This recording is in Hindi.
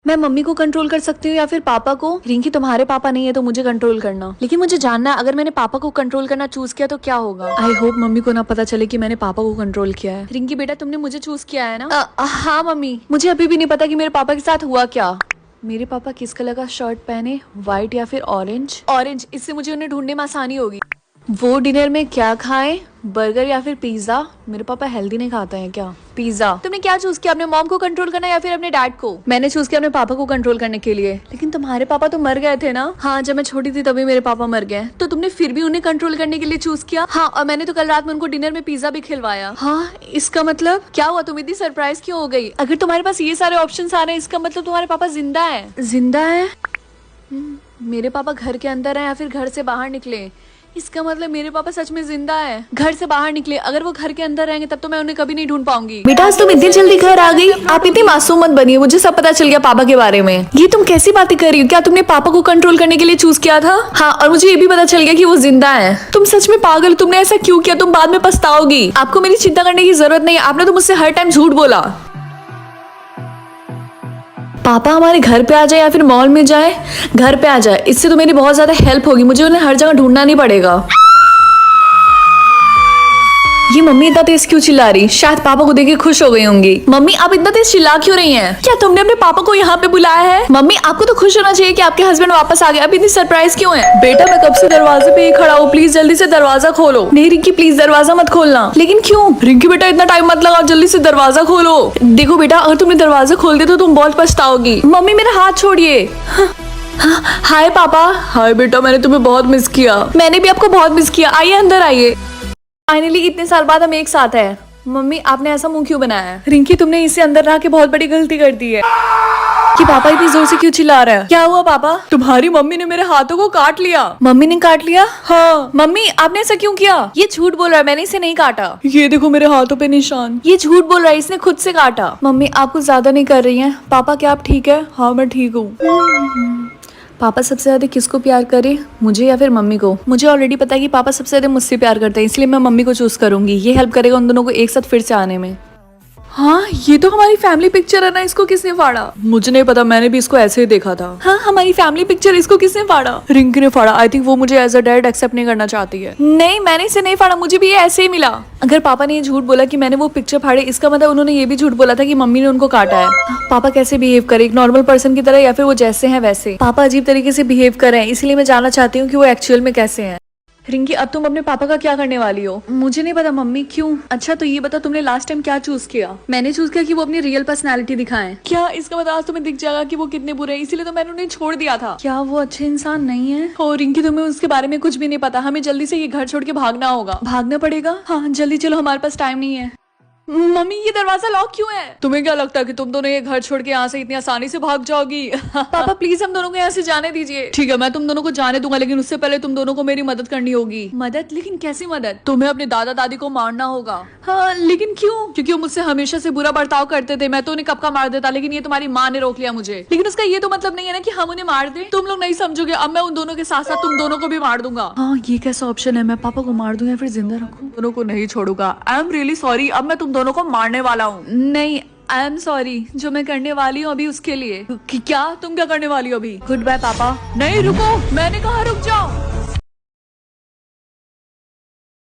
मैं मम्मी को कंट्रोल कर सकती हूँ या फिर पापा को। रिंकी तुम्हारे पापा नहीं है तो मुझे कंट्रोल करना, लेकिन मुझे जानना है अगर मैंने पापा को कंट्रोल करना चूज किया तो क्या होगा। आई होप मम्मी को ना पता चले कि मैंने पापा को कंट्रोल किया है। रिंकी बेटा तुमने मुझे चूज किया है ना? हाँ मम्मी। मुझे अभी भी नहीं पता कि मेरे पापा के साथ हुआ क्या। मेरे पापा किस कलर का शर्ट पहने, व्हाइट या फिर ऑरेंज? ऑरेंज, इससे मुझे उन्हें ढूंढने में आसानी होगी। वो डिनर में क्या खाएं, बर्गर या फिर पिज्जा? मेरे पापा हेल्दी नहीं खाते हैं क्या? पिज्जा। तुमने क्या चूज किया, अपने मॉम को कंट्रोल करना या फिर अपने डैड को? मैंने चूज किया अपने पापा को कंट्रोल करने के लिए। लेकिन तुम्हारे पापा तो मर गए थे ना? हाँ, जब मैं छोटी थी तभी मेरे पापा मर गए। तो तुमने फिर भी उन्हें कंट्रोल करने के लिए चूज किया? हाँ, और मैंने तो कल रात में उनको डिनर में पिज्जा भी खिलवाया। हाँ, इसका मतलब क्या हुआ? तुम इतनी सरप्राइज क्यों हो गई? अगर तुम्हारे पास ये सारे ऑप्शन आ रहे हैं इसका मतलब तुम्हारे पापा जिंदा है। जिंदा है? मेरे पापा घर के अंदर है या फिर घर से बाहर निकले? इसका मतलब मेरे पापा सच में जिंदा है, घर से बाहर निकले। अगर वो घर के अंदर रहेंगे तब तो मैं उन्हें कभी नहीं ढूंढ पाऊंगी। बेटा आज तुम इतनी जल्दी घर आ गई, आप इतनी मासूम मत बनिए। मुझे सब पता चल गया पापा के बारे में। ये तुम कैसी बातें कर रही हो? क्या तुमने पापा को कंट्रोल करने के लिए चूज किया था? हाँ, और मुझे ये भी पता चल गया कि वो जिंदा है। तुम सच में पागल, तुमने ऐसा क्यों किया? तुम बाद में पछताओगी। आपको मेरी चिंता करने की जरूरत नहीं, आपने तो मुझसे हर टाइम झूठ बोला। पापा हमारे घर पे आ जाए या फिर मॉल में जाए, घर पे आ जाए, इससे तो मेरी बहुत ज्यादा हेल्प होगी। मुझे उन्हें हर जगह ढूंढना नहीं पड़ेगा। ये मम्मी इतना तेज क्यों चिल्ला रही? शायद पापा को देख के खुश हो गई होंगी। मम्मी आप इतना तेज चिल्ला क्यों रही हैं? क्या तुमने अपने पापा को यहाँ पे बुलाया है? मम्मी आपको तो खुश होना चाहिए कि आपके हस्बैंड वापस आ गए। अब इतनी सरप्राइज क्यों है? बेटा मैं कब से दरवाजे पे ही खड़ा हूँ, प्लीज जल्दी से दरवाजा खोलो। नहीं रिंकी प्लीज दरवाजा मत खोलना। लेकिन क्यों? रिंकी बेटा इतना टाइम मत लगाओ, जल्दी से दरवाजा खोलो। देखो बेटा अगर तुमने दरवाजा खोल दिया तो तुम बहुत पछताओगी। मम्मी मेरा हाथ छोड़िए। हाय पापा। हाय बेटा, मैंने तुम्हें बहुत मिस किया। मैंने भी आपको बहुत मिस किया। आइए अंदर आइए। फाइनली इतने साल बाद हम एक साथ हैं। मम्मी आपने ऐसा मुंह क्यों बनाया है? रिंकी तुमने इसे अंदर रह के बहुत बड़ी गलती कर दी है। कि पापा इतनी जोर से क्यों चिल्ला रहा है? क्या हुआ पापा? तुम्हारी मम्मी ने मेरे हाथों को काट लिया। मम्मी ने काट लिया? हाँ। मम्मी आपने ऐसा क्यों किया? ये झूठ बोल रहा है, मैंने इसे नहीं काटा। ये देखो मेरे हाथों पे निशान। ये झूठ बोल रहा है, इसने खुद से काटा। मम्मी आप कुछ ज्यादा नहीं कर रही हैं। पापा क्या आप ठीक है? हाँ मैं ठीक हूँ। पापा सबसे ज्यादा किसको प्यार करे, मुझे या फिर मम्मी को? मुझे ऑलरेडी पता है कि पापा सबसे ज्यादा मुझसे प्यार करते हैं, इसलिए मैं मम्मी को चूज करूंगी। ये हेल्प करेगा उन दोनों को एक साथ फिर से आने में। हाँ ये तो हमारी फैमिली पिक्चर है ना, इसको किसने फाड़ा? मुझे नहीं पता, मैंने भी इसको ऐसे ही देखा था। हाँ हमारी फैमिली पिक्चर, इसको किसने फाड़ा? रिंकी ने फाड़ा। आई थिंक वो मुझे एज अ डैड एक्सेप्ट नहीं करना चाहती है। नहीं मैंने इसे नहीं फाड़ा, मुझे भी ये ऐसे ही मिला। अगर पापा ने ये झूठ बोला कि मैंने वो पिक्चर फाड़ी, इसका मतलब उन्होंने ये भी झूठ बोला था कि मम्मी ने उनको काटा है। पापा कैसे बिहेव करे, एक नॉर्मल पर्सन की तरह या फिर वो जैसे हैं वैसे? पापा अजीब तरीके से बिहेव कर रहे हैं, इसलिए मैं जानना चाहती हूँ कि वो एक्चुअल में कैसे हैं। रिंकी अब तुम अपने पापा का क्या करने वाली हो? मुझे नहीं पता मम्मी। क्यों? अच्छा तो ये बता तुमने लास्ट टाइम क्या चूज किया? मैंने चूज किया कि वो अपनी रियल पर्सनालिटी दिखाएं। क्या? इसका मतलब आज तुम्हें दिख जाएगा कि वो कितने बुरे हैं, इसीलिए तो मैंने उन्हें छोड़ दिया था। क्या वो अच्छे इंसान नहीं है? ओ रिंकी तुम्हें उसके बारे में कुछ भी नहीं पता। हमें जल्दी से ये घर छोड़ के भागना होगा। भागना पड़ेगा? हाँ जल्दी चलो, हमारे पास टाइम नहीं है। मम्मी ये दरवाजा लॉक क्यों है? तुम्हें क्या लगता है कि तुम दोनों ये घर छोड़ के यहाँ से इतनी आसानी से भाग जाओगी? पापा प्लीज हम दोनों को यहाँ से जाने दीजिए। ठीक है मैं तुम दोनों को जाने दूंगा, लेकिन उससे पहले तुम दोनों को मेरी मदद करनी होगी। मदद? लेकिन कैसी मदद? तुम्हें अपने दादा दादी को मारना होगा। हाँ लेकिन क्यों? क्योंकि वो मुझसे हमेशा से बुरा बर्ताव करते थे। मैं तो उन्हें कब का मार देता, लेकिन ये तुम्हारी माँ ने रोक लिया मुझे। लेकिन उसका ये तो मतलब नहीं है ना कि हम उन्हें मार दें। तुम लोग नहीं समझोगे, अब मैं उन दोनों के साथ साथ तुम दोनों को भी मार दूंगा। हाँ ये कैसा ऑप्शन है? मैं पापा को मार दूं या फिर जिंदा रखूं? दोनों को नहीं छोड़ूंगा। आई एम रियली सॉरी, अब मैं तुम दोनों को मारने वाला हूँ। नहीं आई एम सॉरी, जो मैं करने वाली हूँ अभी उसके लिए। क्या? तुम क्या करने वाली हो अभी? गुड बाय पापा। नहीं रुको, मैंने कहा रुक जाओ।